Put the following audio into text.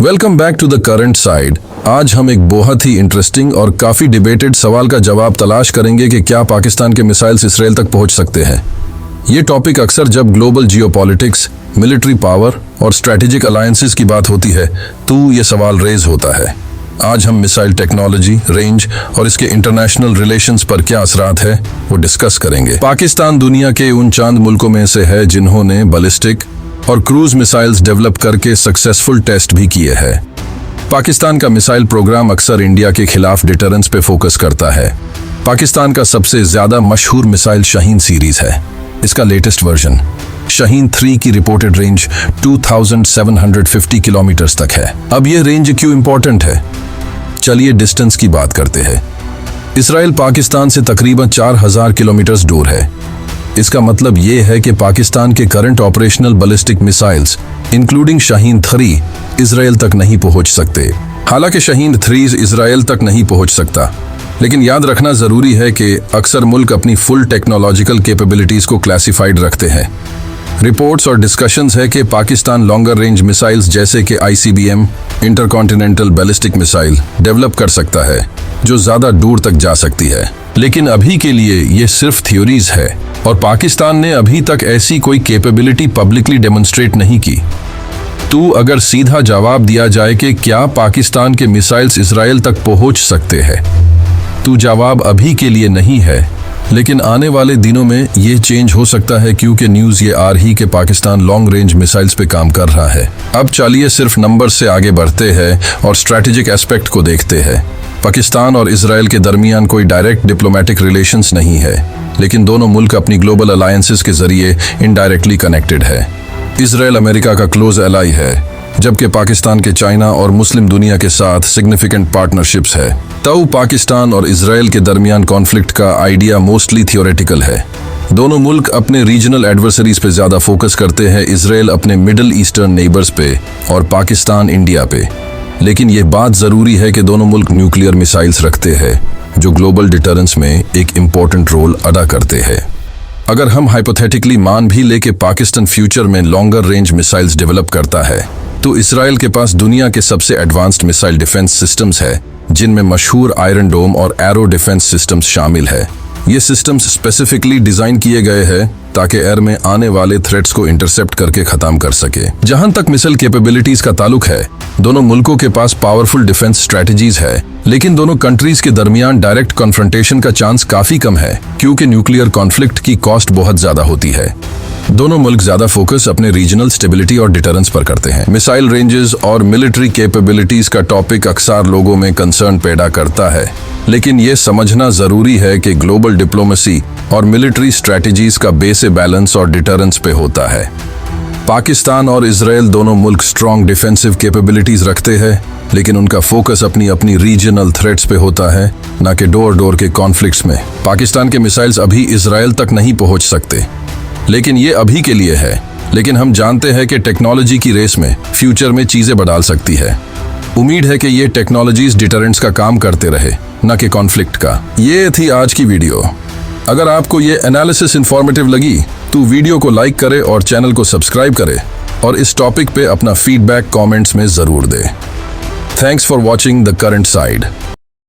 Welcome back to the current side. आज हम एक बहुत ही इंटरेस्टिंग और काफी डिबेटेड सवाल का जवाब तलाश करेंगे कि क्या पाकिस्तान के मिसाइल्स इसराइल तक पहुंच सकते हैं। ये टॉपिक अक्सर जब ग्लोबल जियोपॉलिटिक्स, मिलिट्री पावर और स्ट्रेटेजिक अलायंसेस की बात होती है तो ये सवाल रेज होता है। आज हम मिसाइल टेक्नोलॉजी, रेंज और इसके इंटरनेशनल रिलेशंस पर क्या असरात है वो डिस्कस करेंगे। पाकिस्तान दुनिया के उन चांद मुल्कों में से है जिन्होंने बैलिस्टिक और क्रूज मिसाइल्स डेवलप करके सक्सेसफुल टेस्ट भी किए हैं। पाकिस्तान का मिसाइल प्रोग्राम अक्सर इंडिया के खिलाफ डिटरेंस पे फोकस करता है। पाकिस्तान का सबसे ज्यादा मशहूर मिसाइल शाहीन सीरीज है। इसका लेटेस्ट वर्जन शाहीन 3 की रिपोर्टेड रेंज 2750 किलोमीटर तक है। अब ये रेंज क्यों इंपॉर्टेंट है? चलिए डिस्टेंस की बात करते हैं। इसराइल पाकिस्तान से तकरीबन 4000 किलोमीटर दूर है। इसका मतलब ये है कि पाकिस्तान के current operational ballistic missiles including Shaheen 3 Israel तक नहीं पहुंच सकते। हालांकि शाहीन 3 इसराइल तक नहीं पहुंच सकता, लेकिन याद रखना जरूरी है कि अक्सर मुल्क अपनी फुल टेक्नोलॉजिकल कैपेबिलिटीज को क्लासिफाइड रखते हैं। रिपोर्ट्स और डिस्कशंस है कि पाकिस्तान लॉन्गर रेंज मिसाइल्स जैसे कि ICBM intercontinental ballistic missile develop कर सकता है जो ज्यादा दूर तक जा सकती है। लेकिन अभी के लिए ये सिर्फ थ्योरीज है और पाकिस्तान ने अभी तक ऐसी कोई कैपेबिलिटी पब्लिकली डेमोन्स्ट्रेट नहीं की। तो अगर सीधा जवाब दिया जाए कि क्या पाकिस्तान के मिसाइल्स इसराइल तक पहुंच सकते हैं, तो जवाब अभी के लिए नहीं है। लेकिन आने वाले दिनों में ये चेंज हो सकता है क्योंकि न्यूज़ ये आ रही कि पाकिस्तान लॉन्ग रेंज मिसाइल्स पे काम कर रहा है। अब चलिए सिर्फ नंबर से आगे बढ़ते हैं और स्ट्रैटेजिक एस्पेक्ट को देखते हैं। पाकिस्तान और इसराइल के दरमियान कोई डायरेक्ट डिप्लोमेटिक रिलेशंस नहीं है, लेकिन दोनों मुल्क अपनी ग्लोबल अलायंसेस के जरिए इनडायरेक्टली कनेक्टेड है। इसराइल अमेरिका का क्लोज एलाई है, जबकि पाकिस्तान के चाइना और मुस्लिम दुनिया के साथ सिग्निफिकेंट पार्टनरशिप्स है। तो पाकिस्तान और इसराइल के दरमियान कॉन्फ्लिक्ट का आइडिया मोस्टली थियोरेटिकल है। दोनों मुल्क अपने रीजनल एडवर्सरीज पे ज्यादा फोकस करते हैं, इसराइल अपने मिडिल ईस्टर्न नेबर्स पे और पाकिस्तान इंडिया पे। लेकिन ये बात जरूरी है कि दोनों मुल्क न्यूक्लियर मिसाइल्स रखते हैं जो ग्लोबल डिटरेंस में एक इम्पोर्टेंट रोल अदा करते हैं। अगर हम हाइपोथेटिकली मान भी ले कि पाकिस्तान फ्यूचर में लॉन्गर रेंज मिसाइल्स डेवलप करता है, तो इसराइल के पास दुनिया के सबसे एडवांस्ड मिसाइल डिफेंस सिस्टम्स है, जिनमें मशहूर आयरन डोम और एरो डिफेंस सिस्टम्स शामिल है। ये सिस्टम्स स्पेसिफिकली डिजाइन किए गए हैं ताकि एयर में आने वाले थ्रेट्स को इंटरसेप्ट करके खत्म कर सके। जहां तक मिसाइल कैपेबिलिटीज का ताल्लुक है, दोनों मुल्कों के पास पावरफुल डिफेंस स्ट्रेटजीज है, लेकिन दोनों कंट्रीज के दरमियान डायरेक्ट कॉन्फ्रंटेशन का चांस काफी कम है क्योंकि न्यूक्लियर कॉन्फ्लिक्ट की कॉस्ट बहुत ज्यादा होती है। दोनों मुल्क ज्यादा फोकस अपने रीजनल स्टेबिलिटी और डिटरेंस पर करते हैं। मिसाइल रेंजेस और मिलिट्री कैपेबिलिटीज का टॉपिक अक्सर लोगों में कंसर्न पैदा करता है, लेकिन ये समझना जरूरी है कि ग्लोबल डिप्लोमेसी और मिलिट्री स्ट्रेटजीज का बेस बैलेंस और डिटरेंस पे होता है। पाकिस्तान और इसराइल दोनों मुल्क स्ट्रॉन्ग डिफेंसिव कैपेबिलिटीज रखते हैं, लेकिन उनका फोकस अपनी अपनी रीजनल थ्रेट्स पे होता है, ना कि डोर डोर के कॉन्फ्लिक्ट्स में। पाकिस्तान के मिसाइल्स अभी इसराइल तक नहीं पहुंच सकते, लेकिन ये अभी के लिए है। लेकिन हम जानते हैं कि टेक्नोलॉजी की रेस में फ्यूचर में चीजें बदल सकती है। उम्मीद है कि ये टेक्नोलॉजीज डिटरेंट्स का काम करते रहे, न कि कॉन्फ्लिक्ट का। ये थी आज की वीडियो। अगर आपको ये एनालिसिस इंफॉर्मेटिव लगी तो वीडियो को लाइक करें और चैनल को सब्सक्राइब करें और इस टॉपिक पे अपना फीडबैक कमेंट्स में जरूर दें। Thanks for watching the current side.